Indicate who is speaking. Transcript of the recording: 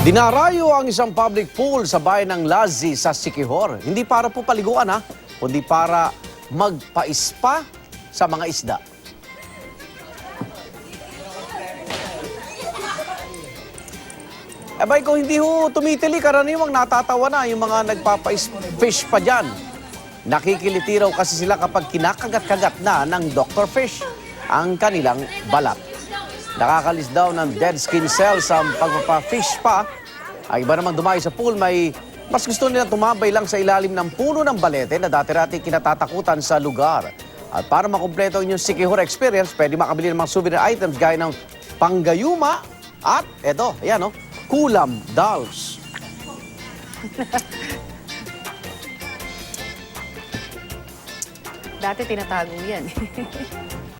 Speaker 1: Dinarayo ang isang public pool sa bayan ng Lazi sa Siquijor. Hindi para po paliguan kundi para magpa-spa sa mga isda. Abay, kung hindi ho tumitili, karaniwang natatawa na yung mga nagpapa-fish pa dyan. Nakikiliti raw kasi sila kapag kinakagat-kagat na ng Dr. Fish ang kanilang balat. Nakakalis daw ng dead skin cells ang pagpapa-fish pa. Ang iba naman dumayo sa pool, mas gusto nila tumambay lang sa ilalim ng puno ng balete na dati-rati kinatatakutan sa lugar. At para makumpleto ang inyong Siquijor experience, pwede makabili ng mga souvenir items gaya ng panggayuma at eto, ayan kulam dolls.
Speaker 2: Dati tinatago yan.